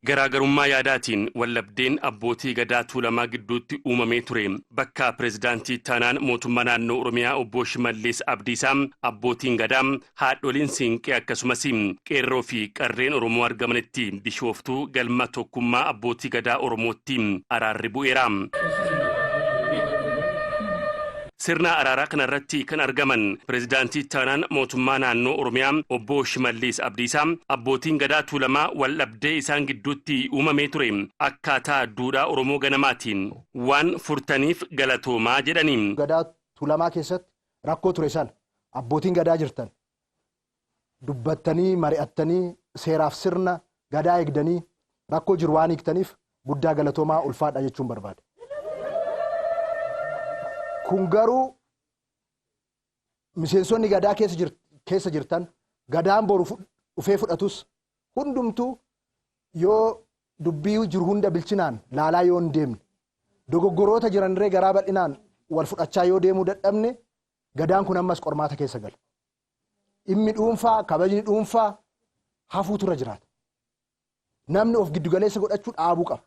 Garaagarummaa yaadaatiin wallabdeen abbootii gadaa tuulamaa gidduutti uumamee ture. Bakka pireezidaantii taanaan mootummaa naannoo Oromiyaa obbo Shimallis Abdiisaa abbootiin gadaa haadholiin siinqee akkasumas qeerroo fi qarreen Oromoo argamanitti bishooftuu galma tokkummaa abbootii gadaa Oromootti araarri bu'eera. Sirna araaraa kanarratti kan argaman pireezidaantii taanaan mootummaa naannoo Oromiyaa obbo Shimallis Abdiisaa abbootiin gadaa tuulamaa wallabdee isaan gidduutti uumamee ture akkaataa duudhaa Oromoo ganamaatiin waan furtaniif galatoomaa jedhanii. Gadaa tuulamaa keessatti rakkoo ture san abbootiin gadaa jirtan dubbattanii mari'attanii seeraaf sirna gadaa eegdanii rakkoo jiru waan hiiktaniif guddaa galatoomaa ulfaadha jechuun barbaada. Kun garuu miseensonni gadaa keessa jirtan gadaan boru dhufee fudhatus hundumtuu yoo dubbii jiru hunda bilchinaan laalaa yoo hin deemne dogoggoroota jiranirree garaa bal'inaan wal fudhachaa yoo deemuu dadhabne gadaan kun ammas qormaata keessa gala. Dhimmi dhuunfaa kabajni dhuunfaa hafuutu irra jiraata. Namni of giddugaleessa godhachuu dhaabuu qaba.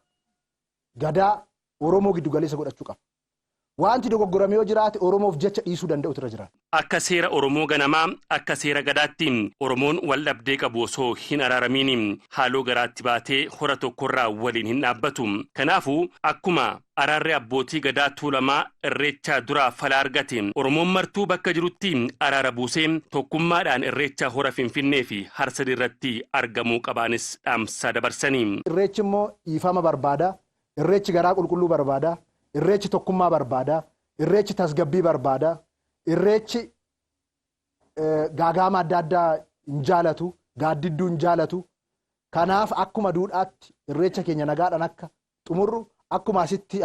Gadaa Oromoo giddugaleessa godhachuu qaba. Wanti dogoggorame yoo jiraate Oromoof jecha dhiisuu danda'utu irra jiraata. Akka seera Oromoo ganamaa akka seera gadaatti Oromoon waldhabdee qabu osoo hin araaramiin haaloo garaatti baatee hora tokkorraa waliin hin dhaabbatu. Kanaafuu akkuma araarri abbootii gadaa tuulamaa irreechaa duraa fala argate Oromoon martuu bakka jirutti araara buusee tokkummaadhaan irreechaa hora Finfinnee fi Harsadii irratti argamuu qabaanis dhaamsa dabarsanii. Irreechi immoo dhiifama barbaada. Irreechi garaa qulqulluu barbaada. Irreechi tokkummaa barbaada. Irreechi tasgabbii barbaada. Irreechi gaagama adda addaa hin jaalatu. Gaaddidduu hin jaalatu. Kanaaf akkuma duudhaatti irreecha keenya nagaadhaan akka xumurru akkuma asitti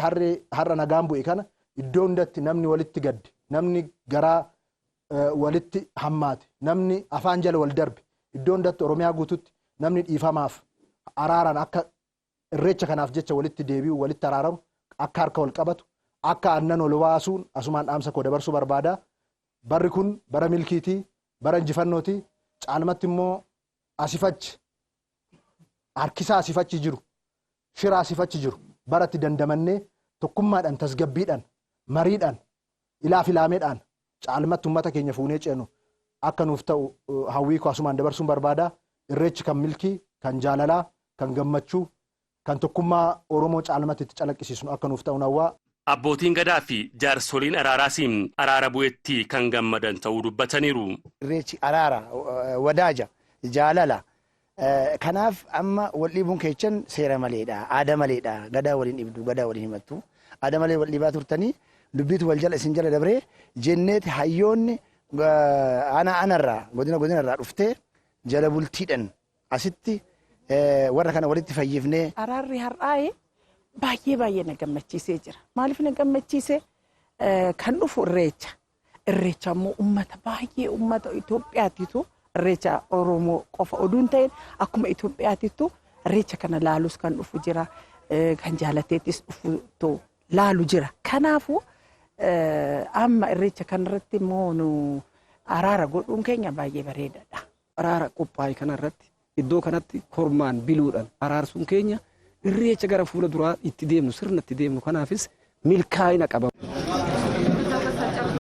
har'a nagaan bu'e kana iddoo hundatti namni walitti gadde, namni garaa walitti hammaate, namni afaan jala wal darbe iddoo hundatti Oromiyaa guututti namni dhiifamaaf araaraan akka irreecha kanaaf jecha walitti deebi'u walitti araaramu. Akka harka wal qabatu akka aannan ol baasuun asumaan dhaamsa koo dabarsuu barbaada. Barri kun bara milkiitii, bara injifannootii, caalmatti immoo asifachi harkisaa asifachi jiru, shiraa asifachi jiru baratti dandamannee tokkummaadhaan, tasgabbiidhaan, mariidhaan, ilaaf ilaameedhaan caalmatti uummata keenya fuunee ceenu akka nuuf ta'u hawwii koo asumaan dabarsuun barbaada. Irreechi kan milkii, kan jaalalaa, kan gammachuu, kan tokkummaa Oromoo caalmatti itti calaqqisiisnu akka nuuf ta'u hawwaa. Abbootiin gadaa fi jaarsoliin araaraasiin araara bu'eetti kan gammadan ta'uu dubbataniiru. Irreechi araara, wadaaja, jaalala. Kanaaf amma wal dhiibuun keechan seera maleedha, aadaa maleedha. Gadaa waliin dhibdu, gadaa waliin himattu. Aadaa malee wal dhiibaa turtanii dubbiitu wal jala isin jala dabree jenneeti hayyoonni anarraa godinarraa dhuftee jala bultiidhaan asitti warra kana walitti fayyifnee. Araarri har'aa'ee baay'ee na gammachiisee jira. Maaliif na gammachiisee kan dhufu irreecha. Irreecha immoo uummata Itoophiyaatiitu irreecha Oromoo qofa oduun ta'een akkuma Itoophiyaatiitu irreecha kana laalus kan dhufu jira. Kan jaalateettis dhufu laalu jira. Kanaafuu amma irreecha kanarratti immoo araara godhuun keenya baay'ee bareedaadha. Araara qophaa'e kanarratti iddoo kanatti kormaan biluudhaan araarsuun keenya irreecha gara fuula duraa itti deemnu sirna itti deemnu kanaafis milkaa'ina qaba.